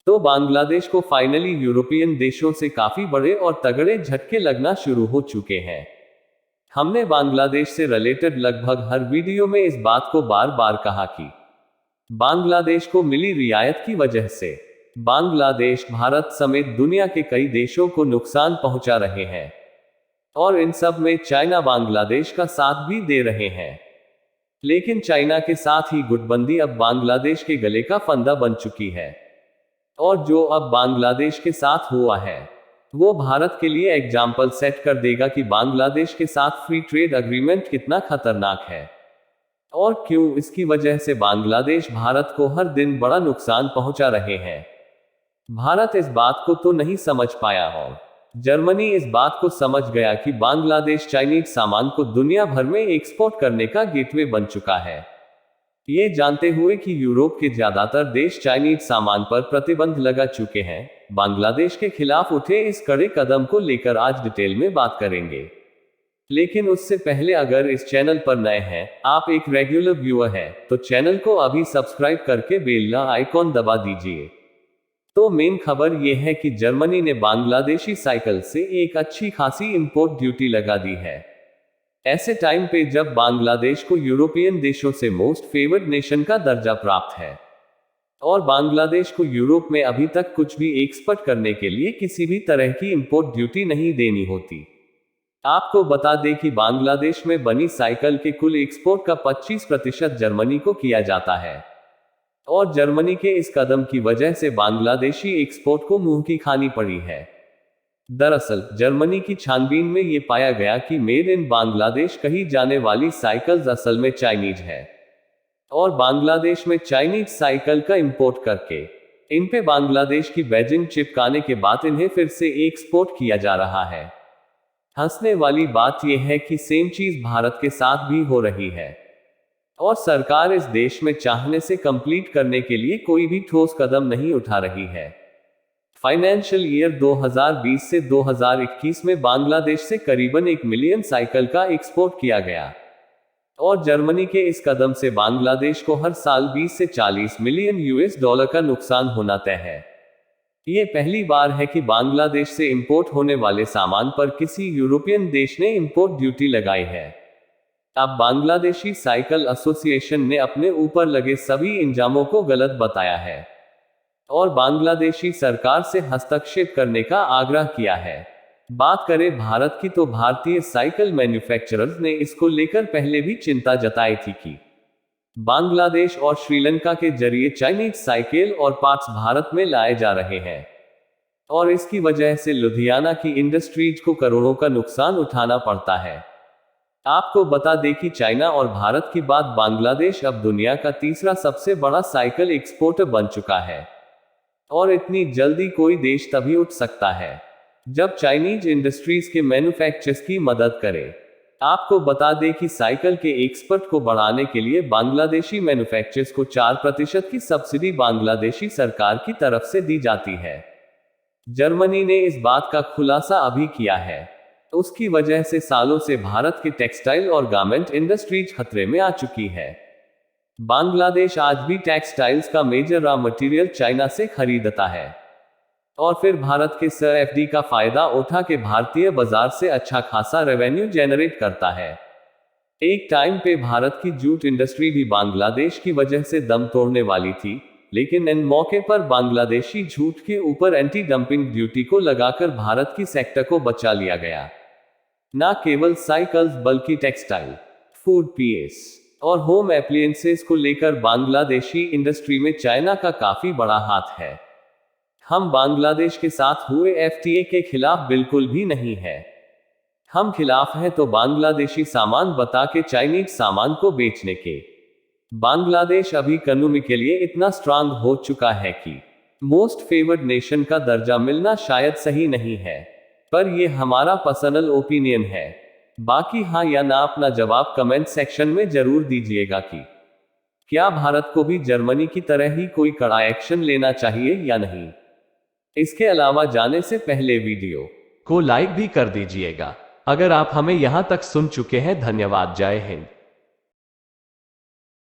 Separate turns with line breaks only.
तो बांग्लादेश को finally European देशों से काफी बड़े और तगड़े झटके लगना शुरू हो चुके हैं। हमने बांग्लादेश से रिलेटेड लगभग हर वीडियो में इस बात को बार बार कहा कि बांग्लादेश को मिली रियायत की वजह से बांग्लादेश भारत समेत दुनिया के कई देशों को नुकसान पहुंचा रहे हैं, और इन सब में चाइना बांग्लादेश का साथ भी दे रहे हैं। लेकिन चाइना के साथ ही गुटबंदी अब बांग्लादेश के गले का फंदा बन चुकी है, और जो अब बांग्लादेश के साथ हुआ है वो भारत के लिए एग्जाम्पल सेट कर देगा कि बांग्लादेश के साथ फ्री ट्रेड एग्रीमेंट कितना खतरनाक है और क्यों इसकी वजह से बांग्लादेश भारत को हर दिन बड़ा नुकसान पहुंचा रहे हैं। भारत इस बात को तो नहीं समझ पाया, और जर्मनी इस बात को समझ गया कि बांग्लादेश चाइनीज सामान को दुनिया भर में एक्सपोर्ट करने का गेटवे बन चुका है। ये जानते हुए कि यूरोप के ज्यादातर देश चाइनीज सामान पर प्रतिबंध लगा चुके हैं, बांग्लादेश के खिलाफ उठे इस कड़े कदम को लेकर आज डिटेल में बात करेंगे। लेकिन उससे पहले अगर इस चैनल पर नए हैं, आप एक रेगुलर व्यूअर हैं, तो चैनल को अभी सब्सक्राइब करके बेल आइकॉन दबा दीजिए। तो मेन खबर यह है कि जर्मनी ने बांग्लादेशी साइकिल से एक अच्छी खासी इंपोर्ट ड्यूटी लगा दी है, ऐसे टाइम पे जब बांग्लादेश को यूरोपियन देशों से मोस्ट फेवर्ड नेशन का दर्जा प्राप्त है, और बांग्लादेश को यूरोप में अभी तक कुछ भी एक्सपोर्ट करने के लिए किसी भी तरह की इंपोर्ट ड्यूटी नहीं देनी होती। आपको बता दें कि बांग्लादेश में बनी साइकिल के कुल एक्सपोर्ट का 25% जर्मनी को किया जाता है, और जर्मनी के इस कदम की वजह से बांग्लादेशी एक्सपोर्ट को मुंह की खानी पड़ी है। दरअसल जर्मनी की छानबीन में ये पाया गया कि मेड इन बांग्लादेश कही जाने वाली साइकिल्स असल में चाइनीज है, और बांग्लादेश में चाइनीज साइकिल का इंपोर्ट करके इन पे बांग्लादेश की बैजिंग चिपकाने के बाद इन्हें फिर से एक्सपोर्ट किया जा रहा है। हंसने वाली बात यह है कि सेम चीज भारत के साथ भी हो रही है, और सरकार इस देश में चाहने से कंप्लीट करने के लिए कोई भी ठोस कदम नहीं उठा रही है। फाइनेंशियल ईयर 2020 से 2021 में बांग्लादेश से करीबन 1 मिलियन साइकिल का एक्सपोर्ट किया गया, और जर्मनी के इस कदम से बांग्लादेश को हर साल 20 से 40 मिलियन यूएस डॉलर का नुकसान होना तय है। ये पहली बार है कि बांग्लादेश से इंपोर्ट होने वाले सामान पर किसी यूरोपियन देश ने इंपोर्ट ड्यूटी लगाई है। अब बांग्लादेशी साइकिल एसोसिएशन ने अपने ऊपर लगे सभी इंजामों को गलत बताया है, और बांग्लादेशी सरकार से हस्तक्षेप करने का आग्रह किया है। बात करें भारत की, तो भारतीय साइकिल मैन्युफैक्चरर्स ने इसको लेकर पहले भी चिंता जताई थी कि बांग्लादेश और श्रीलंका के जरिए चाइनीज साइकिल और पार्ट्स भारत में लाए जा रहे हैं, और इसकी वजह से लुधियाना की इंडस्ट्रीज को करोड़ों का नुकसान उठाना पड़ता है। आपको बता दें कि चाइना और भारत के बाद बांग्लादेश अब दुनिया का तीसरा सबसे बड़ा साइकिल एक्सपोर्टर बन चुका है, और इतनी जल्दी कोई देश तभी उठ सकता है जब चाइनीज इंडस्ट्रीज के मैन्युफैक्चरर्स की मदद करे। आपको बता दें कि साइकिल के एक्सपोर्ट को बढ़ाने के लिए बांग्लादेशी मैन्युफैक्चरर्स को 4% की सब्सिडी बांग्लादेशी सरकार की तरफ से दी जाती है। जर्मनी ने इस बात का खुलासा अभी किया है, उसकी वजह से सालों से भारत की टेक्सटाइल और गारमेंट इंडस्ट्रीज खतरे में आ चुकी है। बांग्लादेश आज भी टेक्सटाइल्स का मेजर रॉ मटेरियल चाइना से खरीदता है, और फिर भारत के एफडी का फायदा उठा के भारतीय बाजार से अच्छा खासा रेवेन्यू जनरेट करता है। एक टाइम पे भारत की जूट इंडस्ट्री भी बांग्लादेश की वजह से दम तोड़ने वाली थी, लेकिन इन मौके पर बांग्लादेशी जूट के ऊपर एंटी डंपिंग ड्यूटी को लगाकर भारत की सेक्टर को बचा लिया गया। न केवल साइकिल्स बल्कि टेक्सटाइल, फूड पीएस और होम एप्लियंसेस को लेकर बांग्लादेशी इंडस्ट्री में चाइना का काफी बड़ा हाथ है। हम बांग्लादेश के साथ हुए एफटीए के खिलाफ बिल्कुल भी नहीं है। हम खिलाफ हैं तो बांग्लादेशी सामान बता के चाइनीज सामान को बेचने के। बांग्लादेश अभी इकोनॉमी के लिए इतना स्ट्रांग हो चुका है कि मोस्ट फेवर्ड नेशन का दर्जा मिलना शायद सही नहीं है, पर यह हमारा पर्सनल ओपिनियन है। बाकी हाँ या ना अपना जवाब कमेंट सेक्शन में जरूर दीजिएगा कि क्या भारत को भी जर्मनी की तरह ही कोई कड़ा एक्शन लेना चाहिए या नहीं। इसके अलावा जाने से पहले वीडियो को लाइक भी कर दीजिएगा। अगर आप हमें यहां तक सुन चुके हैं, धन्यवाद। जय हिंद।